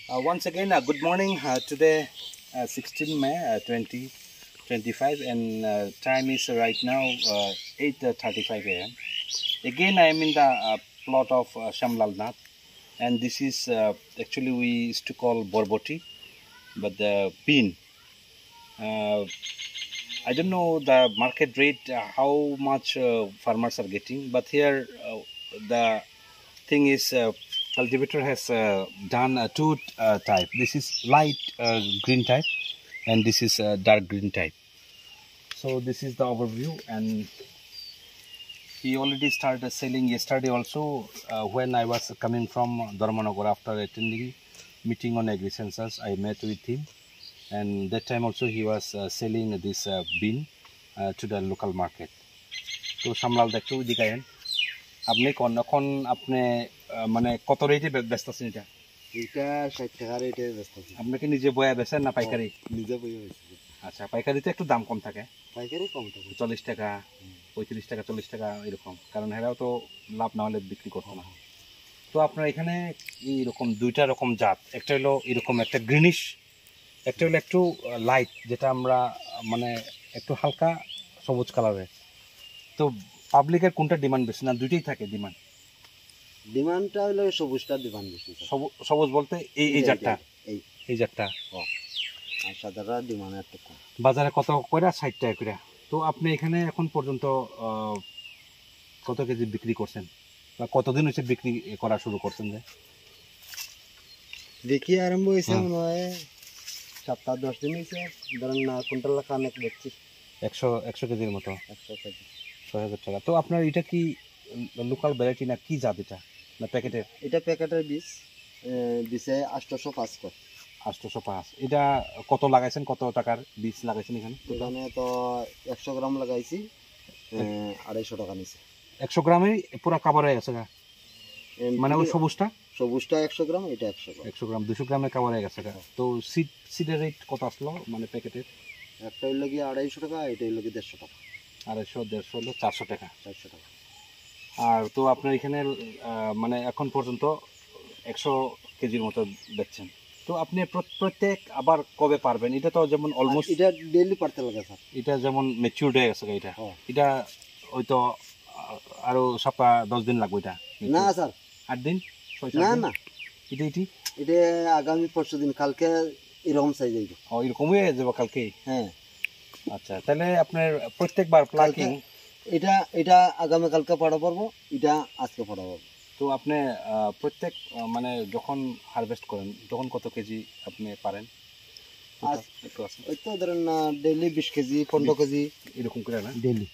Once again, good morning. Today, 16 May 2025, and time is right now 8:35 a.m. Again, I am in the plot of Shamlal Nath, and this is actually we used to call Borboti, but the bean. I don't know the market rate, how much farmers are getting, but here the thing is cultivator has done two type. This is light green type, and this is dark green type. So this is the overview, and he already started selling yesterday also. When I was coming from Dharmanagar after attending meeting on agri-census, I met with him, and that time also he was selling this bean to the local market. তো সামলাল দেখো দিকায়েন আপনি কোন আপনি মানে কত রেটে ব্যস্ত আছেন এটা? এটা 60 টাকা রেটে ব্যস্ত আছি। আপনি কি নিজে বয়া বেচেন না পাইকারি? নিজে বয়া বেচি। আচ্ছা, পাইকারিতে একটু দাম কম থাকে। পাইকারি কম থাকে, 40 টাকা, 35 টাকা, 40 টাকা এরকম, কারণ এরাও তো লাভ না হলে বিক্রি করতো না। তো আপনার এখানে এইরকম দুইটা রকম জাত, একটা হলো এরকম একটা গ্রিনিশ, একটা হলো একটু লাইট, যেটা আমরা মানে একটু হালকা সবুজ কালারের। তো পাবলিকের কোনটা ডিমান্ড বেশি, না দুইটাই থাকে ডিমান্ড? ডিমান্ডটা হলো সবুজটার ডিমান্ড বেশি। সবুজ বলতে এই জাতটা, এই জাতটা। আর সাদাটা ডিমান্ড একটু কম। বাজারে কত করে? 60 টাকা করে। তো আপনি এখানে এখন পর্যন্ত কত কেজি বিক্রি করছেন, বা কতদিন হচ্ছে বিক্রি করা শুরু করছেন? যে বিক্রি আরম্ভ হয়েছে মনে হয় সপ্তাহ 10 দিন হয়েছে। ধরেন না কুইন্টাল কানেক বেচছি, 100 কেজির মতো। 100 কেজি, 6000 টাকা। তো আপনার এটা কি লোকাল ভ্যারাইটি না কি জাত এটা, না প্যাকেটের? এটা প্যাকেটের বীজ, বীজে 805 করে। 805। এটা কত লাগাইছেন, কত টাকার বীজ লাগাইছেন এখানে? এখানে তো 100 গ্রাম লাগাইছি, 250 টাকা নিছে। 100 গ্রামই পুরো কাভার হয়ে গেছে, মানে ওই সবুজটা 100 গ্রাম, এটা 100 গ্রাম। 100 গ্রাম 200 গ্রামে কাভার হয়ে গেছে। তো সিডের রেট কত আসলো, মানে প্যাকেটের? একটা হইলো কি 250 টাকা, এটা হইলো কি 150 টাকা। 250, 150 হলো 400 টাকা। 400 টাকা। আর তো আপনার এখানে মানে এখন পর্যন্ত 100 কেজির মতো বেচছেন। তো আপনি প্রত্যেক আবার কবে পারবেন? এটা তো যেমন অলমোস্ট এটা ডেইলি পারতে লাগে স্যার। এটা যেমন ম্যাচিউরড হয়ে গেছে এটা, এটা হয়তো আরো সপ্তাহ 10 দিন লাগবে। এটা না স্যার, 8 দিন, 6-7 না দিন। না, এটা আগামী পরশু দিন, কালকে এরকম সাইজ হইবে। এরকম হয়ে যাবে কালকে? হ্যাঁ। আচ্ছা, তাহলে আপনার প্রত্যেকবার প্লাকিং এটা আগামী কালকে পড়া পড়বো, এটা আজকে পড়া পড়বো। তো আপনি প্রত্যেক মানে যখন হারভেস্ট করেন তখন কত কেজি আপনি পারেন? ওই তো ধরেন না ডেইলি 20 কেজি 15 কেজি এরকম করে না ডেইলি।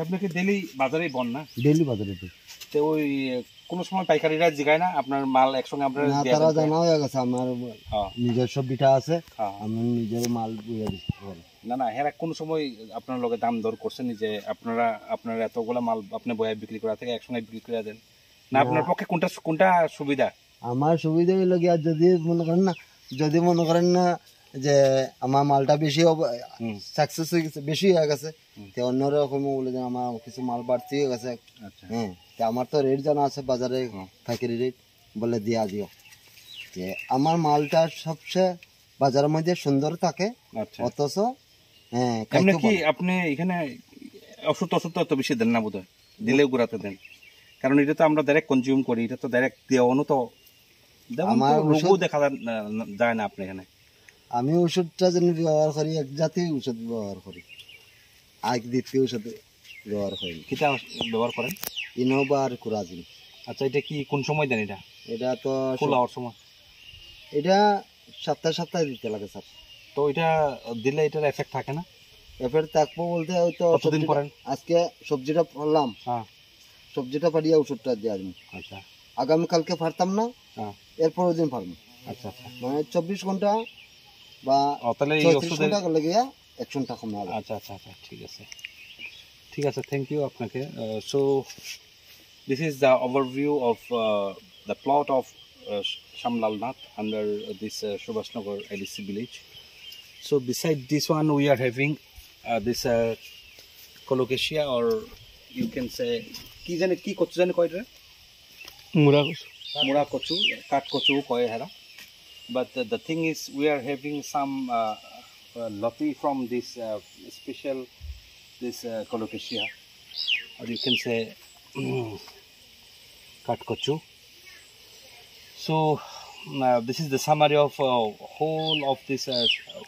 আপনাকে ডেইলি বাজারেই বন না? ডেইলি বাজারে। তো ওই কোনো সময় পাইকারিরা জিগায় না আপনার মাল একসঙ্গে? আপনার তারা জানা হয়ে গেছে আমার নিজস্ব বিটা আছে, আমি নিজের মাল বুঝে দিচ্ছি। না না, হেরা কোন সময় আপনার লগে দাম দর করছেন যে আপনার এতগুলা মাল আপনি বয়া বিক্রি করা থেকে একসঙ্গে বিক্রি করে দেন না? আপনার পক্ষে কোনটা সুবিধা? আমার সুবিধা হইল কি, আর যদি মনে করেন না যে আমার মালটা বেশি সাকসেস হয়ে গেছে, বেশি হয়ে গেছে, অন্যরকম বলে যে আমার কিছু মাল বাড়তি হয়ে গেছে। হ্যাঁ, আমার তো রেট জানা আছে বাজারে, পাইকারি রেট বলে দিয়া দিও যে আমার মালটা সবচেয়ে বাজারের মধ্যে সুন্দর থাকে। অথচ হ্যাঁ, কি আপনি এখানে ওষুধ তো বেশি দেন না? বোধ হয় দিলেও গুড়াতে দেন, কারণ এটা তো আমরা ডাইরেক্ট কনজিউম করি, এটা তো ডাইরেক্ট দেওয়ানো, তো আমার রোগও দেখা যায় না আপনি এখানে। আমি ওষুধটা যেন ব্যবহার করি, এক জাতীয় ওষুধ ব্যবহার করি, আর দ্বিতীয় ওষুধ ব্যবহার করি। কিটা ব্যবহার করেন? ইনোভা আর কুরাজিন। আচ্ছা, এটা কি কোন সময় দেন? এটা তো ফুল হওয়ার সময়? এটা সপ্তাহে দিতে লাগে স্যার। তো এটা দিলে এটার এফেক্ট থাকে না? এফেক্ট থাকবো বলতে ওই তো কতদিন করেন? আজকে সবজিটা ফলাম, সবজিটা ফাটিয়ে ওষুধটা দিয়ে আসবো। আচ্ছা, আগামীকালকে ফারতাম না, এরপরের দিন ফারবো। আচ্ছা আচ্ছা, মানে 24 ঘন্টা বা 36 ঘন্টা করলে গিয়া 1 ঘন্টা কমে হবে। আচ্ছা আচ্ছা আচ্ছা, ঠিক আছে, থ্যাংক ইউ আপনাকে। So this is the overview of the plot of Shamlal Nath under this Subhashnagar ADC village. So beside this one we are having this colocasia, or you can say ki kochu jane koy re? মুড়া কচু, কাঠ কচু কয় হেরা। But the thing is, we are having some loti from this special this colocasia, or you can say katkochu. So this is the summary of whole of this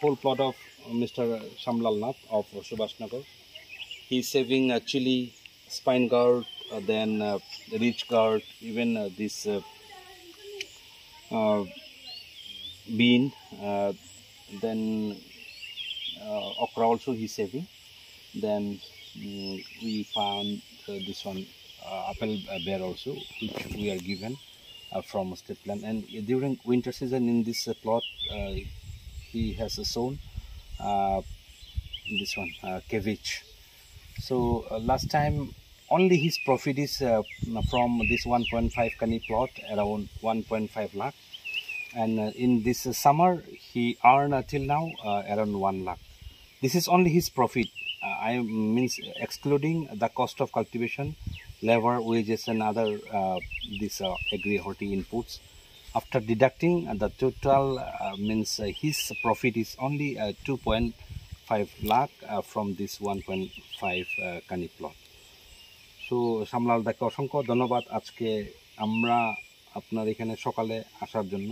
whole plot of Mr. Shamlal Nath of Subhash Nagar. He is saving chili, spine gourd, then ridge gourd, even this bean, then okra also he is saving. Then we found this one apple bear also, which we are given from state plan. And during winter season in this plot, he has sown this one cabbage. So last time only his profit is from this 1.5 kani plot around 1.5 lakh, and in this summer he earned till now around 1 lakh. This is only his profit. I means excluding the cost of cultivation, labor, wages, and other this agri-horti inputs. After deducting the total means his profit is only 2.5 lakh from this 1.5 kani plot. So Shamlal দাকে অসংখ্য ধন্যবাদ আজকে আমরা আপনার এখানে সকালে আসার জন্য।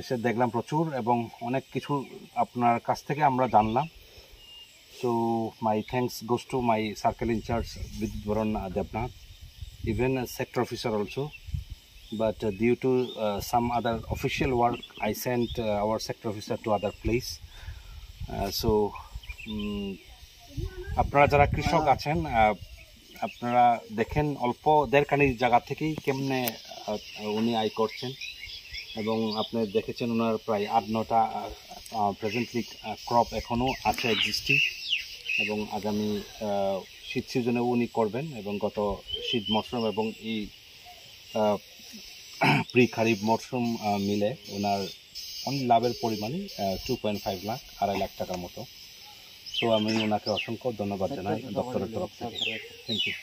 এসে দেখলাম প্রচুর এবং অনেক কিছু আপনার কাছ থেকে আমরা জানলাম। So my thanks goes to my circle in charge Vidyut Baran Devnath, even a sector officer also. But due to some other official work, I sent our sector officer to other place. So আপনারা যারা কৃষক আছেন আপনারা দেখেন অল্প দেড়খানি জায়গা থেকেই কেমনে উনি আয় করছেন, এবং আপনি দেখেছেন ওনার প্রায় 8-9টা প্রেজেন্টলি ক্রপ এখনও আছে এক্সিস্টিং, এবং আগামী শীত সিজনেও উনি করবেন। এবং গত শীত মরশুম এবং এই প্রি খারিফ মরশুম মিলে ওনার অনেক লাভের পরিমাণই 2.5 লাখ, 2.5 লাখ টাকার মতো। সো আমি ওনাকে অসংখ্য ধন্যবাদ জানাই দপ্তরের তরফ থেকে। Thank you.